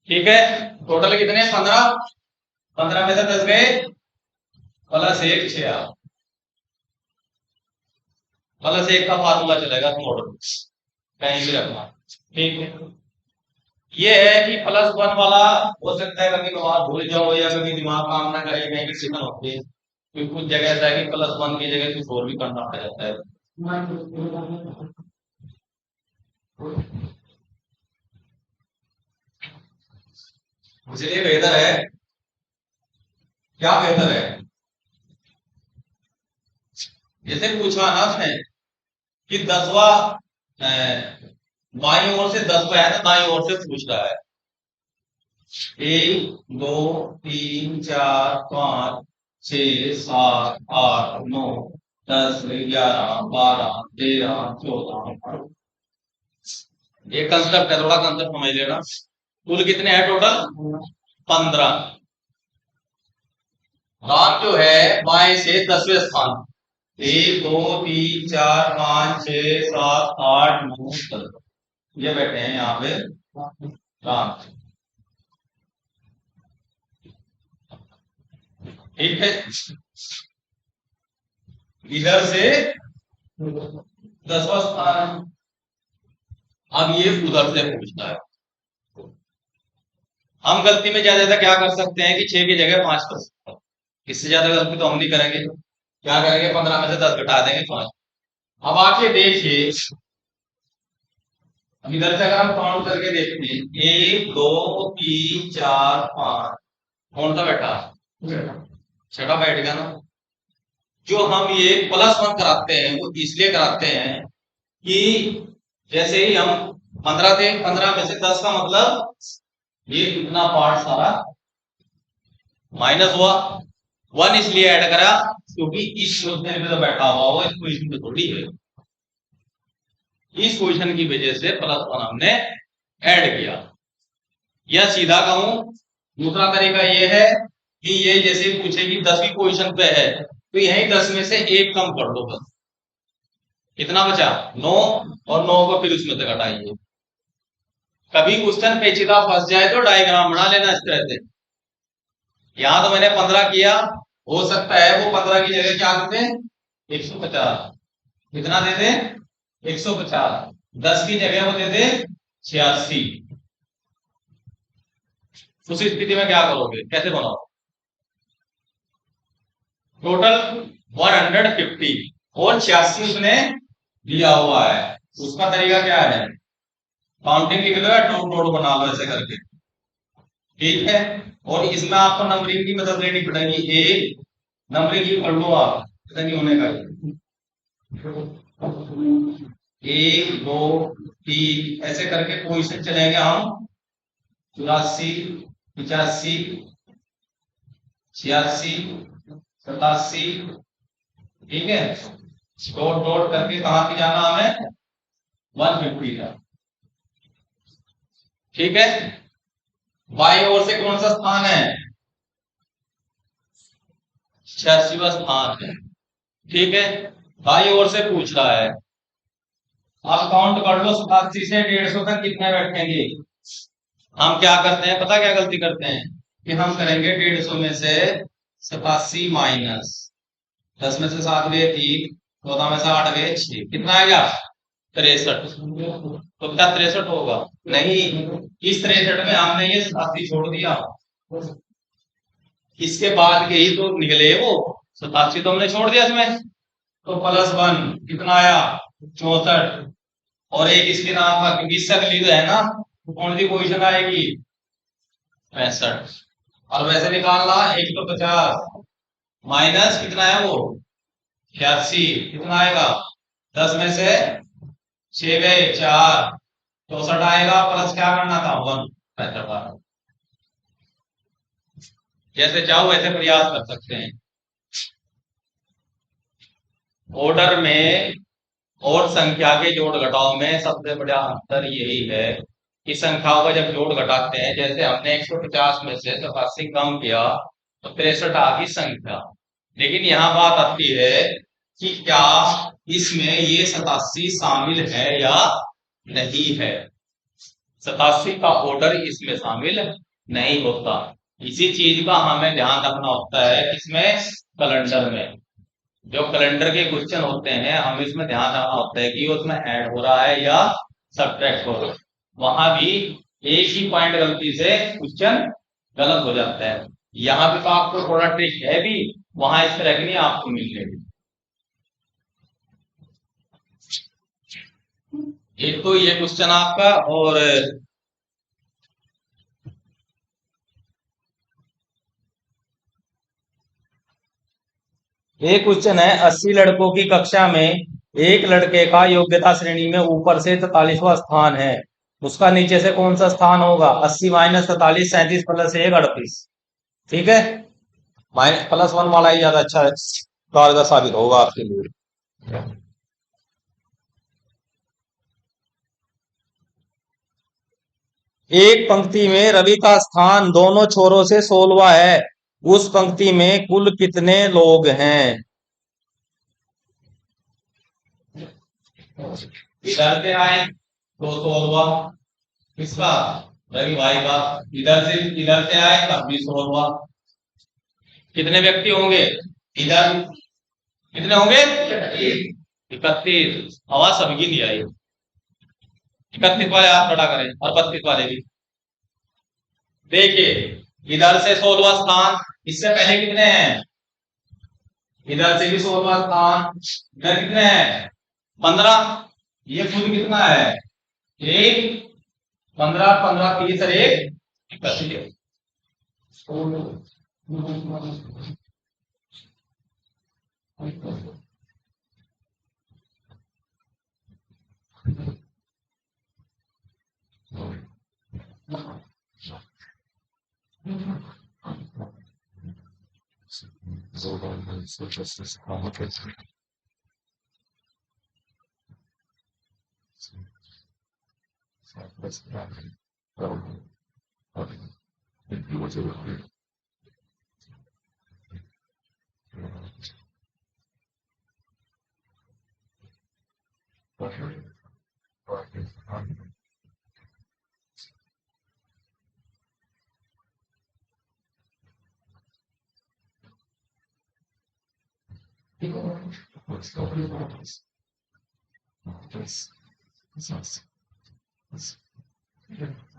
ठीक है, टोटल कितने? 15। 15 में से 10 गए, प्लस 1 6, प्लस 1 का फार्मूला चलेगा तुम ऑर्डर कहीं भी रखना। ठीक है, ये है कि +1 वाला हो सकता है कभी कभार भूल जाओ या कभी दिमाग काम ना करे, कहीं भी सिग्नल होती है, क्योंकि कुछ जगह ऐसा है कि +1 की जगह कुछ और भी करना पड़ जाता है। इसलिए बेहतर है, क्या बेहतर है, जैसे पूछा ना उसने कि 10वां बाई ओर से 10 है ना, दाई ओर से पूछ रहा है 1 2 3 4 5 6 7 8 9 10 11 12 13 14। ये कंसेप्ट है, थोड़ा कंसेप्ट समझ लेना। कुल कितने हैं टोटल? 15। राम जो है बाएं से 10वें स्थान, 1 2 3 4 5 6 7 8 9 10, ये बैठे हैं यहाँ पे राम। ठीक है, इधर से 10वां स्थान। अब ये उधर से पूछता है। हम गलती में ज्यादा क्या कर सकते हैं कि 6 की जगह 5 कर सकते हैं, इससे ज्यादा गलती तो हम नहीं करेंगे। क्या करेंगे, 15 में से 10 घटा देंगे 5। अब आके देखिए, अब इधर से अगर हम काउंट करके देखते हैं 1 2 3 4 5, कौन सा बैठा? छठा बैठ गया ना। जो हम ये +1 कराते हैं वो इसलिए कराते हैं कि जैसे ही हम 15 थे, 15 में से 10 का मतलब ये इतना पार्ट सारा माइनस हुआ। 1 इसलिए ऐड करा क्योंकि इस पोजीशन पे तो बैठा हुआ वो इस पोजीशन पे थोड़ी है, इस पोजीशन की वजह से +1 हमने ऐड किया। या सीधा कहूं, दूसरा तरीका ये है कि ये जैसे पूछे कि 10वीं पोजीशन पे है तो यही 10 में से 1 कम कर दो बस। कितना बचा? 9, और 9 को फिर उसमें से घटाइए। कभी क्वेश्चन पेचीदा फंस जाए तो डायग्राम बना लेना इस तरह से। यहां तो मैंने 15 किया, हो सकता है वो 15 की जगह क्या देते, 150। कितना देते? 150। 10 की जगह वो देते 86। उस स्थिति में क्या करोगे, कैसे बनाओ? टोटल 150 और 86 उसने दिया हुआ है। उसका तरीका क्या है, काउंटिंग लिख लो या नोट बना लो ऐसे करके। ठीक है, और इसमें आपको नंबरिंग की मदद लेनी पड़ेगी। एक नंबरिंग की कर लो आप, ऐसा नहीं होने का। 1 2 3 ऐसे करके पोजीशन चलेंगे हम, 84 85 86 87। ठीक है, डॉट डॉट करके कहां पे जाना हमें, 150 का। ठीक है, बाई ओर से कौन सा स्थान है, 86वां स्थान है। ठीक है, बाई ओर से पूछ रहा है। आप काउंट कर लो, 87 से 150 तक कितने बैठेंगे। हम क्या करते हैं, पता क्या गलती करते हैं कि हम करेंगे 150 में से 87 माइनस 10 में से 7 गए 3, 14 में से 8 गए 6, कितना आ गया 63। तो क्या 63 होगा? नहीं, इस 63 में हमने ये 87 छोड़ दिया, इसके बाद के ही तो निकले वो 87, तो हमने छोड़ दिया इसमें। तो +1 कितना आया 64, और एक इसके नाम का, क्योंकि इससे अगली है ना, तो कौन सी पोजीशन आएगी 65। और वैसे निकालना 150 माइनस कितना है वो 86, कितना आएगा 10 में से 6 गए 4, 64 आएगा, प्लस क्या करना था 1 65। जैसे चाहो वैसे प्रयास कर सकते हैं। ऑर्डर में और संख्या के जोड़ घटाव में सबसे बड़ा अंतर यही है कि संख्याओं का जब जोड़ घटाते हैं, जैसे हमने 150 में से 87 कम किया तो 63 आ गई संख्या। लेकिन यहाँ बात आती है कि क्या इसमें ये 87 शामिल है या नहीं है। 87 का ऑर्डर इसमें शामिल नहीं होता। इसी चीज का हमें ध्यान रखना होता है इसमें, कैलेंडर में जो कैलेंडर के क्वेश्चन होते हैं हमें इसमें ध्यान रखना होता है कि उसमें ऐड हो रहा है या सब्ट्रैक्ट हो रहा है। वहां भी एक ही पॉइंट गलती से क्वेश्चन गलत हो जाता है। यहाँ पे तो आपको थोड़ा ट्रिक है भी, वहां इस तरह की नहीं आपको मिल जाएगी। एक तो ये क्वेश्चन आपका, और एक क्वेश्चन है, 80 लड़कों की कक्षा में एक लड़के का योग्यता श्रेणी में ऊपर से 43वां स्थान है, उसका नीचे से कौन सा स्थान होगा? 80 माइनस 43, 37 प्लस 1, 38। ठीक है, माइनस प्लस वन वाला ही ज्यादा अच्छा कारगर साबित होगा आपके लिए। एक पंक्ति में रवि का स्थान दोनों छोरों से 16वां है, उस पंक्ति में कुल कितने लोग हैं? इधर से आए तो 16वां किसका? रवि भाई का। इधर से आए तब भी 16वां। कितने व्यक्ति होंगे इधर? कितने होंगे? 31। आवाज सबकी नहीं आई। 31 वाले हाथ खड़ा करें, और 32 वाले भी। देखिए, इधर से 16वां स्थान, इससे पहले कितने हैं? इधर से भी 16वां स्थान, इधर कितने हैं? 15। ये खुद कितना है? एक। 15, 15, 30 और एक 31।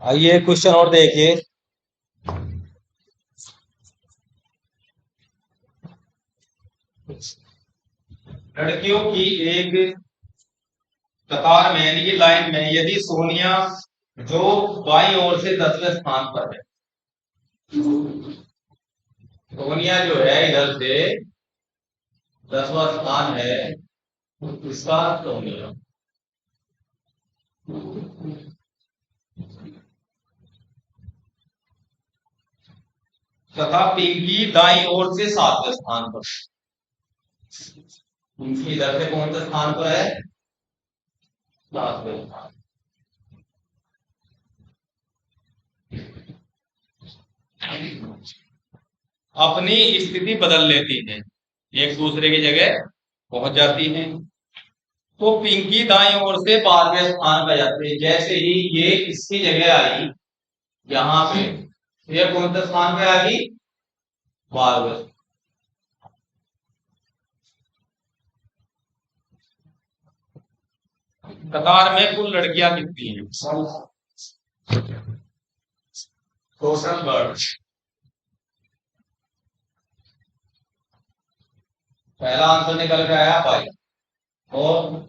आइए क्वेश्चन और देखिए। लड़कियों की एक कतार में, यानी कि लाइन में, यदि सोनिया जो बाईं ओर से 10वें स्थान पर है, सोनिया जो है इधर से 10वां स्थान है, इसका सोनिया तथा पिंकी दाईं ओर से 7वें स्थान पर। पिंकी इधर से कौन से स्थान पर है? 7वें स्थान। अपनी स्थिति बदल लेती हैं, एक दूसरे की जगह पहुंच जाती हैं। तो पिंकी दाईं ओर से 12वें स्थान पर जाती है। जैसे ही ये इसकी जगह आई यहाँ पे, ये कौन से स्थान पे आ गई? 12वें। कतार में कुल लड़कियां कितनी हैं? Total birds. पहला आंसर निकल के आया 22। और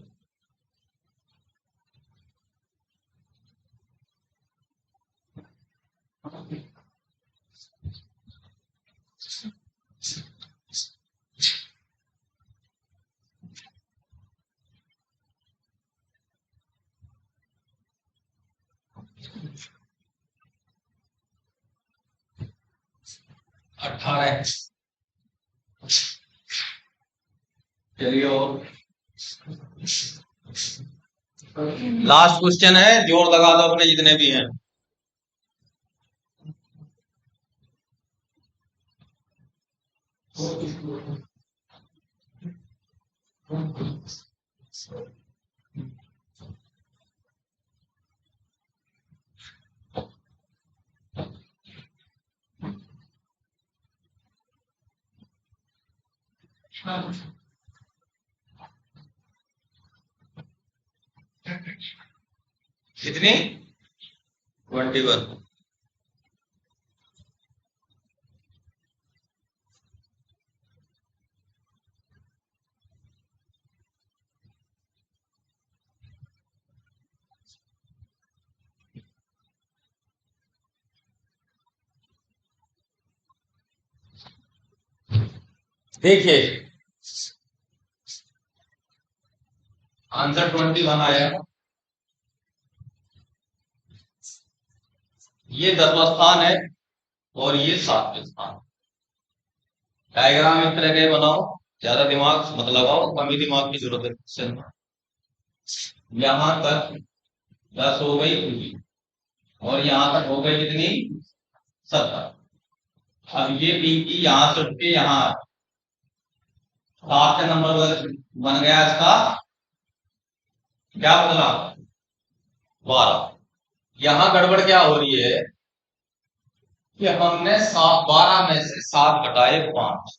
अठारह। चलिए, और लास्ट क्वेश्चन है, जोर लगा दो अपने जितने भी हैं। कितनी? 21। देखिए आंसर 21 आया। ये 10वां स्थान है और ये 7वें स्थान। डायग्राम इस तरह के बनाओ, ज्यादा दिमाग मत लगाओ, कम ही दिमाग की जरूरत है क्वेश्चन में। यहां तक 10 हो गई पूरी और यहां तक हो गई कितनी 70। अब ये पिंकी यहां से उठ के यहां 7 नंबर बन गया इसका, क्या बदला 12। यहां गड़बड़ क्या हो रही है कि हमने 12 में से 7 घटाए 5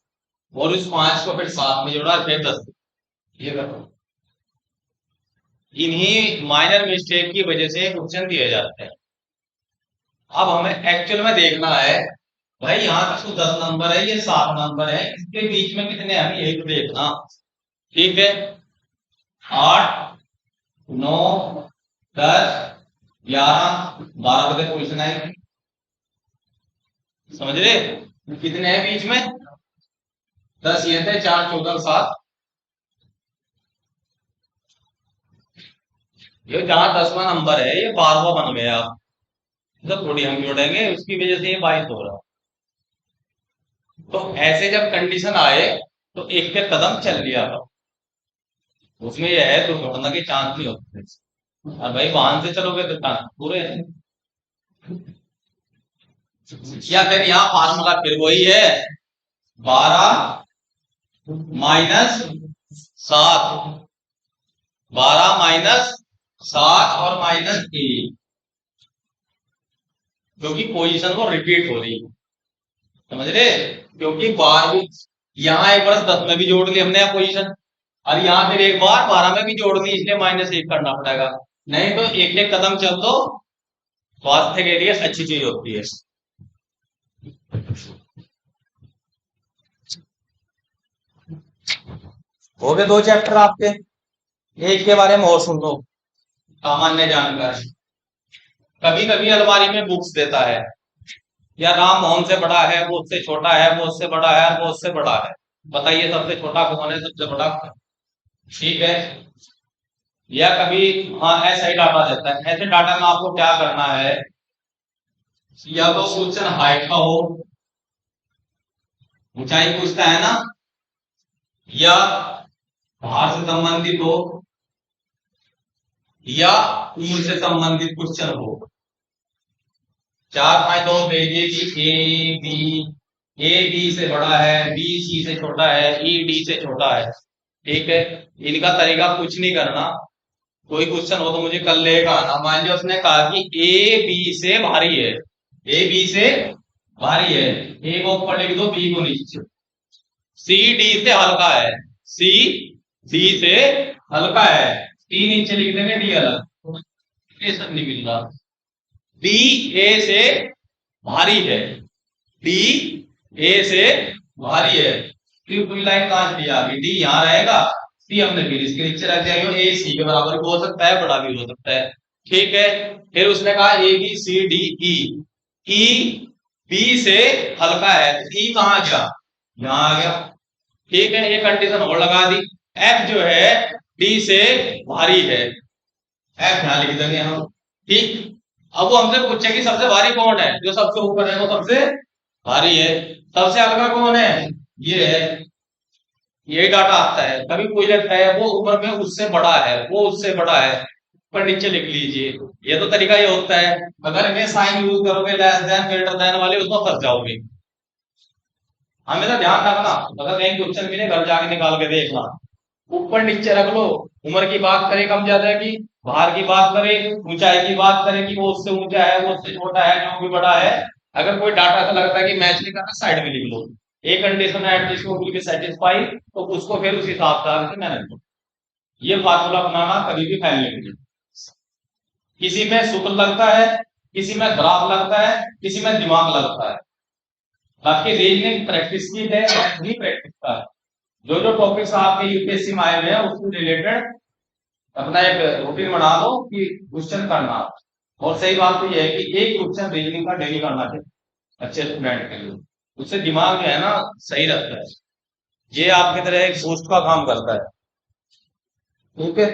और उस 5 को फिर 7 में जोड़ा फिर 10। ये करो, इन्हीं माइनर मिस्टेक की वजह से क्वेश्चन दिए जाते हैं। अब हमें एक्चुअल में देखना है भाई यहाँ तक तो 10 नंबर है, ये 7 नंबर है, इसके बीच में कितने हमें यही तो देखना। ठीक है 8 9 10 11 12 बजे पोजिशन आएगी, समझ रहे कितने हैं बीच में 10 ये थे 4 14 7। ये जहां 10वां नंबर है ये 12वां बन गया, तो थोड़ी हम जोड़ेंगे उसकी वजह से ये 22 हो रहा। तो ऐसे जब कंडीशन आए तो एक के कदम चल लिया था, उसमें यह है दुर्घटना के चांस नहीं होते। और भाई वाहन से चलोगे तो चांस पूरे हैं। या फिर यहाँ फार्मूला फिर वही है 12 माइनस 7, 12 माइनस 7 और माइनस 1, क्योंकि पोजीशन वो रिपीट हो रही है, समझ रहे। क्योंकि 12 यहाँ एक बार 10 में भी जोड़ ली हमने पोजीशन और यहाँ फिर एक बार 12 में भी जोड़ ली, इसलिए -1 करना पड़ेगा। नहीं तो एक एक कदम चल दो, स्वास्थ्य के लिए अच्छी चीज होती है। हो गए 2 चैप्टर आपके, एक के बारे में और सुन लो सामान्य जानकारी। कभी कभी अलमारी में बुक्स देता है, या राम मोहन से बड़ा है, वो उससे छोटा है, वो उससे बड़ा है, वो उससे बड़ा है, बताइए सबसे छोटा कौन है, सबसे बड़ा। ठीक है, या कभी हाँ ऐसा ही डाटा देता है। ऐसे डाटा में आपको क्या करना है, या तो क्वेश्चन हाइट का हो, ऊंचाई पूछता है ना, या भार से संबंधित हो, या उम्र से संबंधित क्वेश्चन हो। 4 5 2 भेजिए कि ए बी से बड़ा है, बी सी से छोटा है, ई डी से छोटा है। ठीक है, इनका तरीका कुछ नहीं करना, कोई क्वेश्चन हो तो मुझे कल लेगा आना। मान लिया उसने कहा कि ए बी से भारी है, ए बी से भारी है, ए को ऊपर लिख दो, बी को नीचे, सी डी से हल्का है, सी डी से हल्का है, टी नीचे लिख देंगे, डी अलग, ये सब नहीं मिल रहा। डी ए से भारी है, डी ए से भारी है, फिर पूरी लाइन कहां चली आ गई, डी यहां रहेगा, सी हमने फिर इसके नीचे रख दिया, ए सी के बराबर भी हो सकता है, बड़ा भी हो सकता है। ठीक है, फिर उसने कहा A B C D E B से हल्का है, ई कहां गया, यहां आ गया। ठीक है, ये कंडीशन और लगा दी। एफ जो है डी से भारी है, एफ यहां लिख देंगे हम। ठीक, अब वो हमसे पूछे कि सबसे भारी कौन है, जो सबसे ऊपर है वो सबसे भारी है, सबसे हल्का कौन है, ये है। ये डाटा आता है, कभी कोई लगता है वो उम्र में उससे बड़ा है, वो उससे बड़ा है, पर नीचे लिख लीजिए। ये तो तरीका ये होता है, अगर मैं साइन यूज करोगे लेस देन ग्रेटर देन वाले, उसमें फंस जाओगे। हमेशा ध्यान रखना, अगर कहीं क्वेश्चन मिले घर जाके निकाल के देखना, ऊपर नीचे रख लो, उम्र की बात करें कम ज्यादा की, भार की बात करें, ऊंचाई की बात करें कि वो उससे ऊंचा है, वो उससे छोटा है, जो भी बड़ा है, अगर कोई डाटा ऐसा लगता है कि मैच नहीं करना, साइड में लिख लो। एक कंडीशन है एटलीस्ट को बिल्कुल सेटिस्फाई, तो उसको फिर उस हिसाब से मैनेज करो। ये फार्मूला अपनाना कभी भी फैल नहीं। किसी में शुक्र लगता है, किसी में खराब लगता है, किसी में दिमाग लगता है, बाकी रीजनिंग प्रैक्टिस की है, नहीं प्रैक्टिस का है। जो जो टॉपिक्स आपके यूपीएससी में आए हुए हैं उससे रिलेटेड अपना एक रूटीन बना दो कि क्वेश्चन करना। और सही बात तो यह है कि एक क्वेश्चन रीजनिंग का डेली करना चाहिए अच्छे स्टूडेंट के लिए, उससे दिमाग जो है ना सही रहता है। ये आपकी तरह एक बूस्ट का काम करता है। ठीक है।